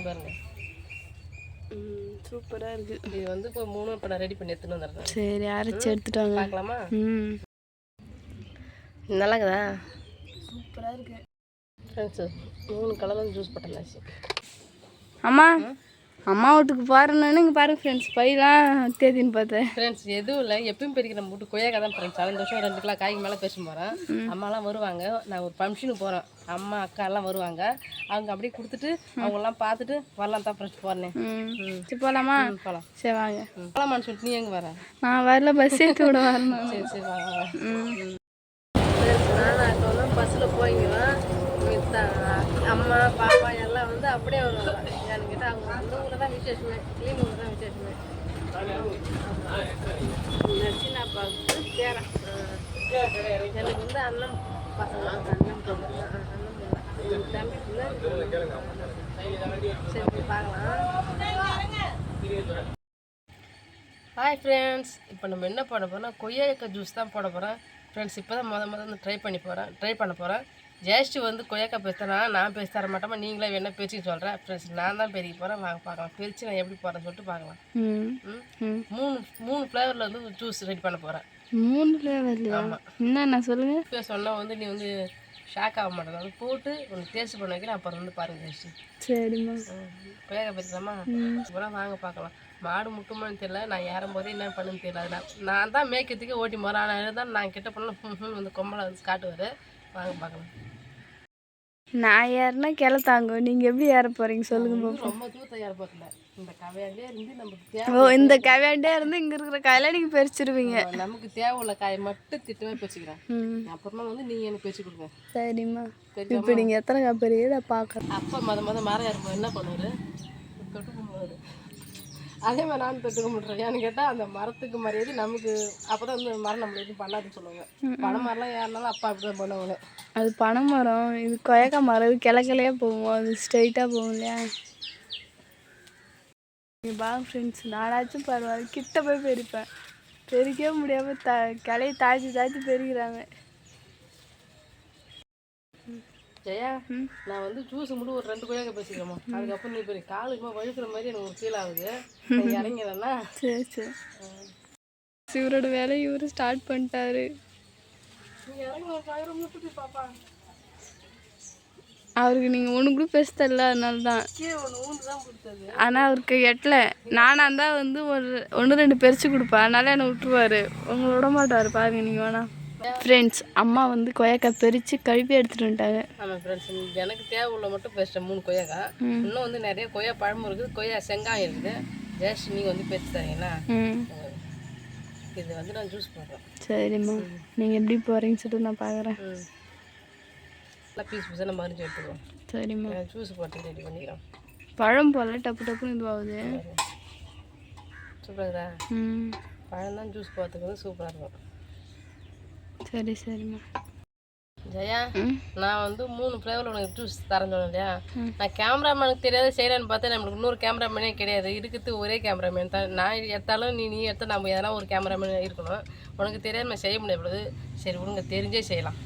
பாருங்க. சூப்பராக இருக்குது. இது வந்து இப்போ 3 இப்போ நான் ரெடி பண்ணி எடுத்துன்னு வந்துடுறேன். சரி, அரைச்சி எடுத்துட்டாங்க. பார்க்கலாமா? நல்லா இருக்குதா? சூப்பராக இருக்கு ஃப்ரெண்ட்ஸு. 3 கலரில் ஜூஸ் போட்டலாச்சு. அம்மா அம்மா வீட்டுக்கு போகிறேன்னு இங்கே பாருங்க ஃப்ரெண்ட்ஸ், பையெல்லாம் தேதின்னு பார்த்தேன். ஃப்ரெண்ட்ஸ் எதுவும் இல்லை, எப்பயும் பெருக்கி நம்ம வீட்டு கொய்யாக்கா தான் ஃப்ரெண்ட்ஸ். 2 வருஷம் 2 கிலோ காய்க்கு மேலே பேச போகிறேன். அம்மாலாம் வருவாங்க. நான் ஒரு ஃபங்க்ஷனுக்கு போகிறேன், அம்மா அக்கா எல்லாம் வருவாங்க. அவங்க அப்படியே கொடுத்துட்டு அவங்கெல்லாம் பார்த்துட்டு வரலாம் தான் ஃப்ரெண்ட்ஸ் போகிறேன். சரி போகலாமா? போகலாம். சரி வாங்க. போகலாமான்னு சொல்லிட்டு நீ எங்கே வர? நான் வரல, பஸ் ஏற்றி விட வரணும். சரி சரி வாங்க. நான் இப்போ வந்து பஸ்ஸில் போய்க்கிறேன். அம்மா பாப்பா எல்லாம் வந்து அப்படியே வருவாங்க. ஏன்னு கேட்டால் அவங்க அந்த ஊரில் தான் விசேஷமே, கிளீன் ஊரில் தான் விசேஷமே. நச்சினாப்பாவுக்கு பேரன் எனக்கு வந்து அண்ணன் பசங்க, அண்ணன் பொண்ணு தம்பி பிள்ளை. சரி பார்க்கலாம். ஹாய் ஃப்ரெண்ட்ஸ், இப்போ நம்ம என்ன போட போகிறோம்னா கொய்யாக்காய் ஜூஸ் தான் போட போகிறேன் ஃப்ரெண்ட்ஸ். இப்போ தான் வந்து ட்ரை பண்ண போகிறேன். ஜெயஸ்டி வந்து கொய்யாக்காய் பேசுனா நான் பேசி தர மாட்டோமா, நீங்களே வேணா பேசிக்க சொல்கிறேன் ஃப்ரெண்ட்ஸ். நான் தான் பெருக்கி போகிறேன், வாங்க பார்க்கலாம். பிரித்து நான் எப்படி போகிறேன்னு சொல்லிட்டு பார்க்கலாம். 3 ஃப்ளேவரில் வந்து ஜூஸ் ரெடி பண்ண போகிறேன். 3 ஃப்ளேவரில்? ஆமாம். என்னென்ன சொல்லுங்கள். இப்போ சொன்னால் வந்து நீ வந்து ஷாக் ஆக மாட்டேன். அது போட்டு உனக்கு டேஸ்ட் பண்ண வைக்கிறேன், அப்புறம் வந்து பாருங்கள் ஜெயஸ்டி. சரிம்மா. கொய்யாக்காய் பேசலாமா? அப்புறம் வாங்க பார்க்கலாம். மாடு முட்டுமான்னு தெரியல, நான் ஏறும் போதே என்ன பண்ணுன்னு தெரியல. நான் தான் மேய்க்கிறதுக்கு ஓட்டி போகிறேன். ஆனால் இருந்தால் நான் கிட்ட பண்ணலாம் வந்து கொம்பளை வந்து காட்டுவார். வாங்க பார்க்கலாம். நான் ஏறினா கிளத்தாங்க, நீங்கள் எப்படி ஏற போகிறீங்க சொல்லுங்க. ரொம்ப தூரத்தை ஏற போகல, இந்த கவையாண்டே இருந்து நமக்கு இந்த கவையாண்டே இருந்து இங்கே இருக்கிற காயெல்லாம் நீங்கள் பறிச்சிருவீங்க. நமக்கு தேவையுள்ள காயை மட்டும் திட்டமே பறிச்சுக்கிறேன். அப்புறமா வந்து நீங்கள் எனக்கு பறிச்சு கொடுங்க. சரிம்மா. இப்போ நீங்கள் எத்தனை காய் பெரிய நான் பார்க்குறேன். அப்பா மரம் ஏறும்போது என்ன பண்ணுவார்? தொட்டு கும்பிடுவார். அதே மாதிரி நான் தொட்டு கும்பிட்றேன். ஏன்னு கேட்டால் அந்த மரத்துக்கு மரியாதை நமக்கு. அப்போ தான் வந்து மரம் நம்மள எதுவும் பண்ணாதுன்னு சொல்லுவாங்க. பனை மரம்லாம் ஏறினாலும் அப்பா அப்படி தான் பண்ணுவாங்க. அது பனை மரம், இது கொய்யாக்காய் மரம். இது கிளைக்கிளையாக போகும், அது ஸ்ட்ரைட்டாக போகும் இல்லையா? நீங்கள் பாருங்க ஃப்ரெண்ட்ஸ், நானாச்சும் பரவாயில்ல கிட்ட போய் பெரிப்பேன், பெருக்கவே முடியாமல் கிளையை தாழ்த்தி பெருக்கிறாங்க. ஜெயா, நான் வந்து ஜூஸ் மட்டும் ஒரு 2 கொய்யாக்காய் பேசிக்கிறோமா, அதுக்கப்புறம் நீ பெரிய காலுக்குமா வழுக்கிற மாதிரி எனக்கு ஒரு ஃபீல் ஆகுது. இறங்கிறேன்னா சரி சரி. இவரோட வேலை இவரு ஸ்டார்ட் பண்ணிட்டாரு. அவருக்கு நீங்கள் ஒன்று கூட பேச தரல, அதனால தான். ஆனால் அவருக்கு எட்டல. நானாக இருந்தால் வந்து ஒரு 1-2 பறித்து கொடுப்பேன், அதனால என்னை விட்டுருவார், உங்களை விட மாட்டார். பாருங்க நீங்கள் வேணா ஃப்ரெண்ட்ஸ். அம்மா வந்து கொய்யாக்காய் பறித்து கழுவி எடுத்துகிட்டு வந்துட்டாங்க. ஆமாம் ஃப்ரெண்ட்ஸ், எனக்கு தேவை உள்ள மட்டும் பேசிட்டேன். 3 கொய்யாக்காய். இன்னும் வந்து நிறைய கொய்யா பழமும் இருக்குது, கொய்யா செங்காயம் இருக்குது. ஜெயஸ்ட் நீங்கள் வந்து பேசி தரீங்கன்னா இது வந்து நான் ஜூஸ் போடுறேன். சரிம்மா, நீங்கள் எப்படி போகிறீங்கன்னு சொல்லிட்டு நான் பார்க்குறேன். நல்லா பீஸாக நம்ம அரிஞ்சு எடுத்துக்குவோம். சரிம்மா. ஜூஸ் போட்டு ரெடி பண்ணிக்கலாம். பழம் போல டப்பு டப்புன்னு இதுவாகுது. சூப்பராகுதா? பழம் தான் ஜூஸ் போகிறதுக்கு வந்து சூப்பராக இருக்கும். சரி சரிம்மா. ஜெயா, நான் வந்து 3 ஃப்ளேவரில் உனக்கு ஜூஸ் தரேன்னு சொன்னேன் இல்லையா? நான் கேமராமேனுக்கு தெரியாத செய்கிறேன்னு பார்த்தா நம்மளுக்கு இன்னொரு கேமராமேனே கிடையாது. இருக்கிறது ஒரே கேமராமேன் தான். நான் எடுத்தாலும் நீ எடுத்தால் நம்ம எதனா ஒரு கேமராமேன் இருக்கணும். உனக்கு தெரியாது நான் செய்ய முடியாது. சரி விடுங்க, தெரிஞ்சே செய்யலாம்.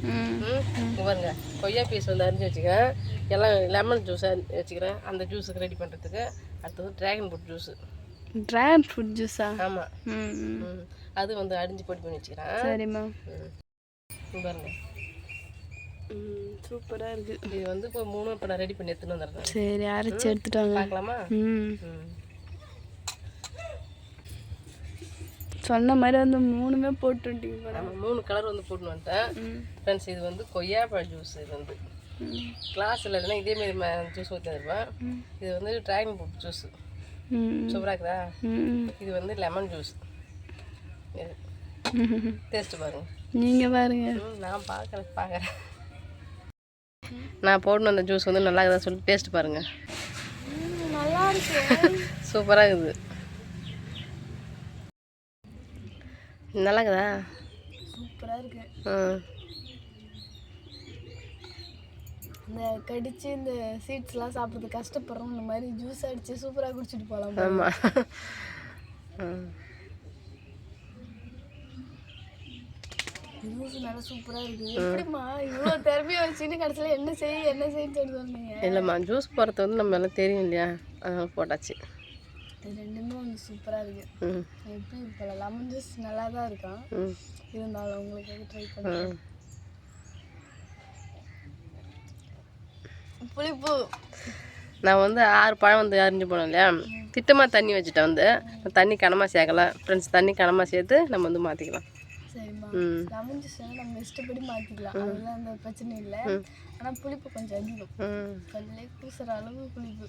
பாருங்க, கொய்யா பீஸ் வந்து அரிஞ்சு வச்சுக்கிறேன். எல்லாம் லெமன் ஜூஸ் வச்சுக்கிறேன் அந்த ஜூஸுக்கு ரெடி பண்ணுறதுக்கு. அடுத்தது dragon fruit juice. Dragon fruit ஜூஸா? ஆமாம். அது வந்து அரிஞ்சு பொடி பண்ணி வச்சுக்கிறேன். சரிம்மா. பாருங்க, சூப்பராக இருக்குது. இது வந்து இப்போ 3 இப்போ நான் ரெடி பண்ணி எடுத்துன்னு வந்துடுறேன். சரி, அரைச்சி எடுத்துட்டாங்க. பார்க்கலாமா? சொன்ன மாதிரி வந்து 3மே போட்டு வந்துட்டீங்க. ஆமாம், 3 கலர் வந்து போட்டு வந்துட்டேன் ஃப்ரெண்ட்ஸ். இது வந்து கொய்யாப்பழ ஜூஸ். இது வந்து கிளாஸில் இல்லைன்னா இதேமாரி ஜூஸ் ஊற்றி தருவேன். இது வந்து ட்ராகன் ஃப்ரூட் ஜூஸ். சூப்பராக இருக்குதா? இது வந்து லெமன் ஜூஸ். டேஸ்ட்டு பாருங்கள். நீங்கள் பாருங்க. நான் பார்க்குறேன். நான் போடணும் அந்த ஜூஸ் வந்து நல்லா இருக்குதா சொல்லி டேஸ்ட் பாருங்கள். நல்லா இருக்கு, சூப்பராக இருக்குது. நல்லா இருக்குதா? சூப்பராக இருக்கு. இந்த கடிச்சு இந்த சீட்ஸ்லாம் சாப்பிட்றது கஷ்டப்படுறோம், இந்த மாதிரி ஜூஸ் அடித்து சூப்பராக குடிச்சிட்டு போகலாம். ஆமாம். ஜூஸ் நல்லா சூப்பராக இருக்குது. எப்படிம்மா இவ்வளோ திறமையை வச்சுன்னு கடைசியில் என்ன செய்யன்னு சொல்லி சொன்னீங்க? இல்லைம்மா ஜூஸ் போடுறது வந்து நம்ம எல்லாம் தெரியும் இல்லையா, அதனால போட்டாச்சு. இது ரெண்டுமே வந்து சூப்பராக இருக்குது. எப்படி இப்போ லெமன் ஜூஸ் நல்லா தான் இருக்கான், இருந்தாலும் உங்களுக்கு எது ட்ரை பண்ணுறேன். புளிப்பு நான் வந்து 6 பழம் வந்து அரிஞ்சு போனோம் இல்லையா, திட்டமாக தண்ணி வச்சுட்டேன். வந்து தண்ணி கனமாக சேர்க்கல ஃப்ரெண்ட்ஸ், தண்ணி கனமாக சேர்த்து நம்ம வந்து மாற்றிக்கலாம். சரிம்மா, லெமன் ஜூஸ் நம்ம இஷ்டப்படி மாற்றிக்கலாம், அதெல்லாம் அந்த பிரச்சனை இல்லை. ஆனால் புளிப்பு கொஞ்சம் அதிகம், கொஞ்சம் பூசுகிற அளவு புளிப்பு.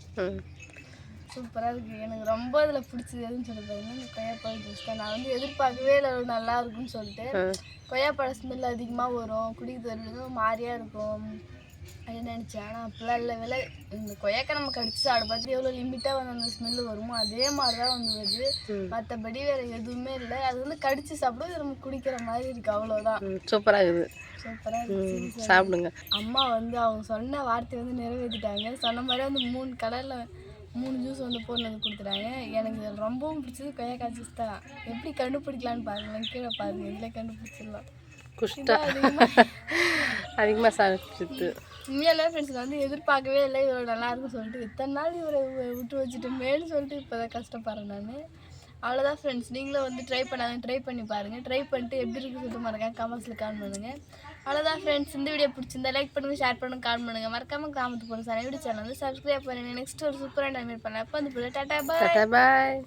சூப்பராக இருக்குது. எனக்கு ரொம்ப இதில் பிடிச்சது எதுன்னு சொல்லி பார்த்தீங்கன்னா இந்த கொய்யாப்பழம் ஜூஸ் தான். நான் வந்து எதிர்பார்க்கவே இல்லை நல்லா இருக்குன்னு சொல்லிட்டு. கொய்யாப்பழ ஸ்மெல் அதிகமாக வரும், குடிக்கிறது மாதிரியாக இருக்கும் அப்படின்னு நினச்சேன். ஆனால் அப்படிலாம் இல்லை. விலை இந்த கொய்யாக்கா நம்ம கடிச்சு சாப்பிட பார்த்து எவ்வளோ லிமிட்டாக வந்து அந்த ஸ்மெல்லு வருமோ அதே மாதிரி தான் வந்து வருது. மற்றபடி வேறு எதுவுமே இல்லை. அது வந்து கடிச்சு சாப்பிடுவோம், நம்ம குடிக்கிற மாதிரி இருக்குது, அவ்வளோதான். சூப்பராக இருக்குது, சூப்பராக இருக்குது, சாப்பிடுங்க. அம்மா வந்து அவங்க சொன்ன வார்த்தையை வந்து நிறைவேற்றிட்டாங்க. சொன்ன மாதிரி வந்து 3 கலரில் 3 ஜூஸ் வந்து போட்டு வந்து கொடுத்துட்டாங்க. எனக்கு இதில் ரொம்பவும் பிடிச்சது கொய்யாக்காய் ஜூஸ் தான். எப்படி கண்டுபிடிக்கலான்னு பாருங்களேன், கீழே பாருங்கள், இதில் கண்டுபிடிச்சிடலாம். குஷ்டா அதிகமாக சாப்பிட்டு உண்மையான ஃப்ரெண்ட்ஸ் வந்து எதிர்பார்க்கவே இல்லை இவ்வளோ நல்லா இருக்குன்னு சொல்லிட்டு. இத்தனை நாள் இவரை விட்டு வச்சுட்டு மேலும் சொல்லிட்டு இப்போ தான் கஷ்டப்படுறேன் நான். அவ்வளோதான் ஃப்ரெண்ட்ஸ், நீங்களும் வந்து ட்ரை பண்ணி பாருங்கள். ட்ரை பண்ணிட்டு எப்படி இருக்குன்னு சொல்லிட்டு மறக்காம கமெண்ட்ஸில் கால் பண்ணுங்கள். அவ்வளோதான் ஃப்ரெண்ட்ஸ், இந்த வீடியோ பிடிச்சிருந்தா லைக் பண்ணுங்கள், ஷேர் பண்ணுங்கள், கால் பண்ணுங்கள். மறக்காமல் கிராமத்து போகிற சார் வீடியோ சேனல் வந்து சப்ஸ்கிரைப் பண்ணுங்கள். நெக்ஸ்ட் ஒரு சூப்பரான டைம் பண்ணலாம். அப்போ வந்து டாட்டா பாய்.